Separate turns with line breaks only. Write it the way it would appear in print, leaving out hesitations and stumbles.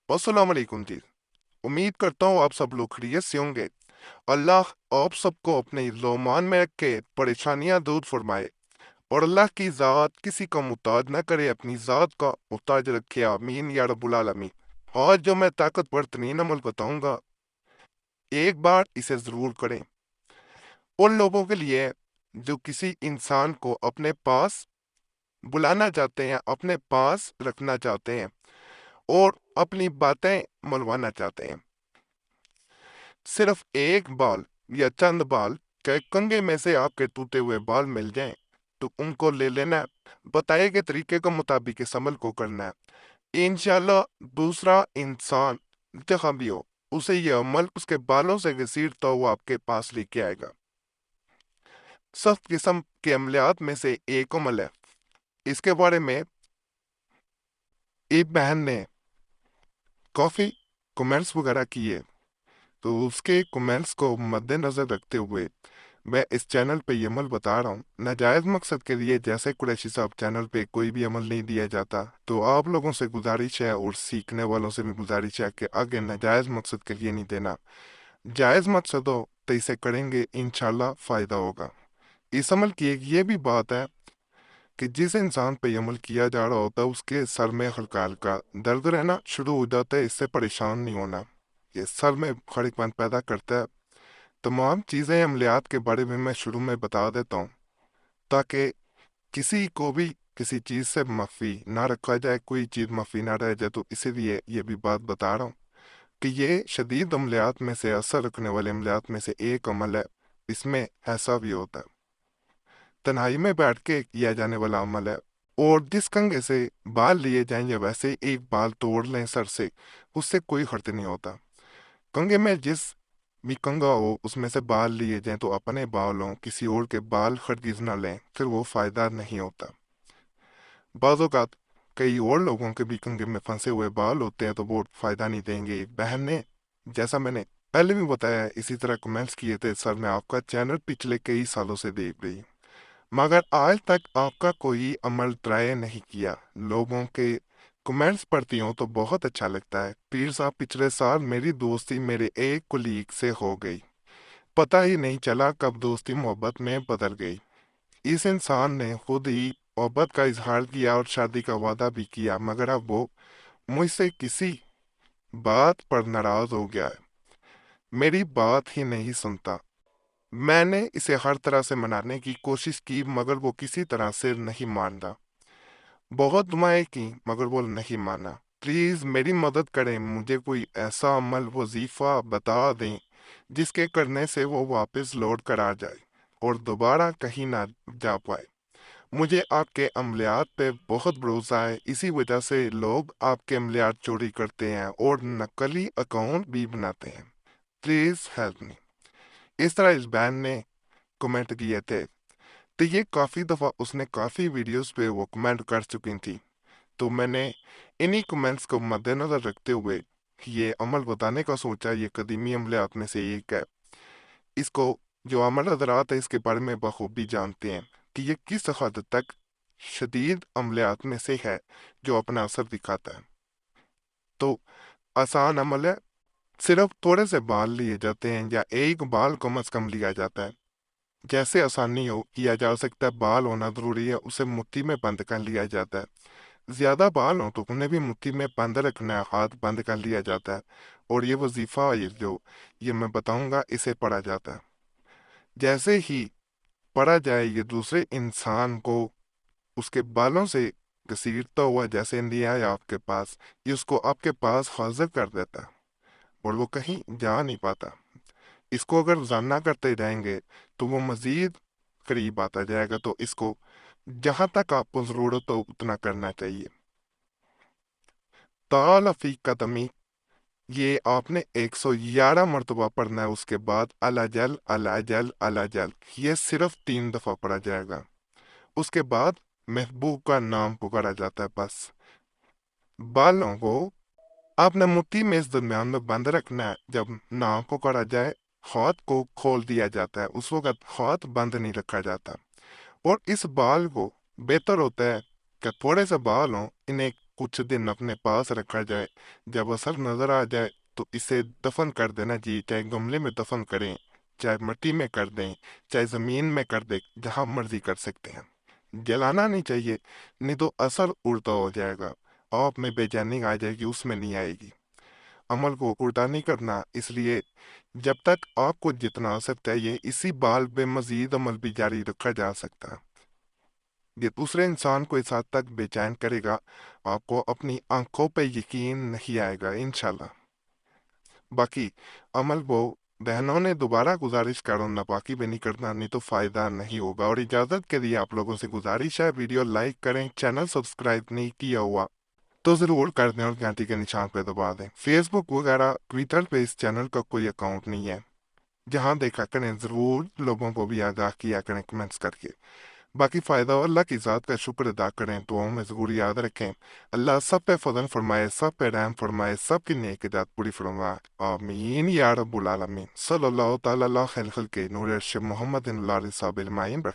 अस्सलाम वालेकुम जी। उम्मीद करता हूँ आप सब लोग खैरियत से होंगे। अल्लाह आप सबको अपने ईमान में रख के परेशानियां दूर फरमाए और अल्लाह की ज़ात किसी का मुताज न करे, अपनी ज़ात का मुताज रखे। आमीन या रब्बुल आलमीन। आज जो मैं ताकतवर तरीन अमल बताऊंगा, एक बार इसे ज़रूर करें। उन लोगों के लिए जो किसी इंसान को अपने पास बुलाना चाहते हैं, अपने पास रखना चाहते हैं और अपनी बातें मनवाना चाहते हैं। सिर्फ एक बाल या चंद बाल के कंघे में से आपके टूटे हुए बाल मिल जाएं तो उनको ले लेना है। बताए गए तरीके के मुताबिक इस अमल को करना है। इंशाल्लाह दूसरा इंसान जहाँ भी हो, उसे यह अमल उसके बालों से घसीटता हुआ आपके पास लेके आएगा। सख्त किस्म के अमलियात में से एक अमल है। इसके बारे में एक बहन ने काफ़ी कमेंट्स वगैरह किए, तो उसके कमेंट्स को मद्देनजर रखते हुए मैं इस चैनल पे ये अमल बता रहा हूँ। नाजायज़ मकसद के लिए जैसे कुरैशी साहब चैनल पे कोई भी अमल नहीं दिया जाता, तो आप लोगों से गुजारिश है और सीखने वालों से भी गुजारिश है कि आगे नाजायज़ मकसद के लिए नहीं देना। जायज़ मकसद हो तो इसे करेंगे, इंशाल्लाह फ़ायदा होगा। इस अमल की एक ये भी बात है कि जिस इंसान पे ये अमल किया जा रहा होता है उसके सर में हल्का हल्का दर्द रहना शुरू हो जाता है। इससे परेशान नहीं होना, ये सर में खड़कपन पैदा करता है। तमाम चीज़ें अमलियात के बारे में मैं शुरू में बता देता हूँ ताकि किसी को भी किसी चीज़ से मफ़ी ना रखा जाए, कोई चीज़ मफ़ी ना रह जाए। तो इसीलिए ये भी बात बता रहा हूँ कि ये शदीद अमलियात में से, असर रखने वाले अमलियात में से एक अमल है। इसमें ऐसा भी होता है, तन्हाई में बैठ के किया जाने वाला अमल है। और जिस कंघे से बाल लिए जाएंगे वैसे ही एक बाल तोड़ लें सर से, उससे कोई हर्ज नहीं होता। कंघे में जिस भी कंघा हो उसमें से बाल लिए जाएं तो अपने बाल हों, किसी और के बाल हरगिज ना लें, फिर वो फायदा नहीं होता। बाज़ औक़ात कई और लोगों के भी कंघे में फंसे हुए बाल होते हैं तो वो फायदा नहीं देंगे। बहन ने, जैसा मैंने पहले भी बताया, इसी तरह कमेंट्स किए थे, सर मैं आपका चैनल पिछले कई सालों से देख रही हूँ मगर आज तक आपका कोई अमल ट्राई नहीं किया। लोगों के कमेंट्स पढ़ती हूँ तो बहुत अच्छा लगता है। पीर साहब पिछले साल मेरी दोस्ती मेरे एक कुलीग से हो गई, पता ही नहीं चला कब दोस्ती मोहब्बत में बदल गई। इस इंसान ने खुद ही मोहब्बत का इजहार किया और शादी का वादा भी किया, मगर अब वो मुझसे किसी बात पर नाराज हो गया है, मेरी बात ही नहीं सुनता। मैंने इसे हर तरह से मनाने की कोशिश की मगर वो किसी तरह से नहीं मानता। बहुत दुआएं की मगर वो नहीं माना। प्लीज़ मेरी मदद करें, मुझे कोई ऐसा अमल वजीफ़ा बता दें जिसके करने से वो वापस लौट कर आ जाए और दोबारा कहीं ना जा पाए। मुझे आपके अमलियात पे बहुत भरोसा है, इसी वजह से लोग आपके अमलियात चोरी करते हैं और नकली अकाउंट भी बनाते हैं। Please help me. इस तरह इस बैन ने कमेंट किए थे। तो ये काफ़ी दफ़ा उसने काफ़ी वीडियोस पे वो कमेंट कर चुकी थी, तो मैंने इन्हीं कमेंट्स को मद्देनज़र रखते हुए ये अमल बताने का सोचा। ये कदीमी अमलियात में से एक है। इसको जो अमल हज़रात है इसके बारे में बखूबी जानते हैं कि ये किस हद तक शदीद अमलियात में से है जो अपना असर दिखाता है। तो आसान अमल है, सिर्फ थोड़े से बाल लिए जाते हैं या एक बाल कम अज़ कम लिया जाता है। जैसे आसानी हो किया जा सकता है, बाल होना ज़रूरी है, उसे मुट्ठी में बंद कर लिया जाता है। ज़्यादा बाल हो तो उन्हें भी मुट्ठी में बंद रखना है, हाथ बंद कर लिया जाता है। और ये वजीफ़ा ये मैं बताऊंगा, इसे पढ़ा जाता है। जैसे ही पढ़ा जाए ये दूसरे इंसान को उसके बालों से घसीटता हुआ जैसे नहीं आया आपके पास, ये उसको आपके पास हाजिर कर देता है और वो कहीं जा नहीं पाता। इसको अगर रोजाना करते जाएंगे तो वो मजीद करीब आता जाएगा। तो इसको जहां तक आपको जरूरत हो उतना करना चाहिए। ताल फी कदमी, ये आपने 111 मरतबा पढ़ना है। उसके बाद अला जल अला जल अला जल, ये सिर्फ 3 दफा पढ़ा जाएगा। उसके बाद महबूब का नाम पुकारा जाता है। बस बालों को आपने मुट्ठी में इस दरमियान में बंद रखना है। जब नाम पुकारा जाए हाथ को खोल दिया जाता है, उस वक्त हाथ बंद नहीं रखा जाता। और इस बाल को बेहतर होता है कि थोड़े से बाल हों, इन्हें کچھ دن اپنے پاس رکھا جائے، جب اثر نظر آ جائے تو اسے دفن کر دینا جی، چاہے گملے میں دفن کریں، چاہے مٹی میں کر دیں، چاہے زمین میں کر دیں، جہاں مرضی کر سکتے ہیں۔ جلانا نہیں چاہیے، نہیں تو اثر الٹا ہو جائے گا، آپ میں بے چینی آ جائے گی، اس میں نہیں آئے گی۔ عمل کو الٹا نہیں کرنا، اس لیے جب تک آپ کو جتنا ہو سکتا ہے یہ اسی بال پہ مزید عمل بھی جاری رکھا جا سکتا ہے۔ یہ دوسرے انسان کو اس حد تک بے چین کرے گا، آپ کو اپنی آنکھوں پہ یقین نہیں آئے گا انشاءاللہ۔ باقی عمل وہ بہنوں نے دوبارہ گزارش کرو ناپاکی بھی نہیں کرنا، نہیں تو فائدہ نہیں ہوگا۔ اور اجازت کے لیے آپ لوگوں سے گزارش ہے، ویڈیو لائک کریں، چینل سبسکرائب نہیں کیا ہوا تو ضرور کر دیں اور گھنٹی کے نشان پہ دبا دیں۔ فیس بک وغیرہ ٹویٹر پہ اس چینل کا کوئی اکاؤنٹ نہیں ہے، جہاں دیکھا کریں ضرور لوگوں کو بھی آگاہ کیا کریں کمنٹس کر کے۔ باقی فائدہ ہو، اللہ کی ذات کا شکر ادا کریں، دعاؤں میں ضرور یاد رکھیں۔ اللہ سب پہ فضل فرمائے، سب پہ رحم فرمائے، سب کی نیک ذات پوری فرمائے، آمین یا رب العالمین۔ صلی اللہ تعالی علی خیر خلق نور ارشد محمد اللہ علیہ وسلم۔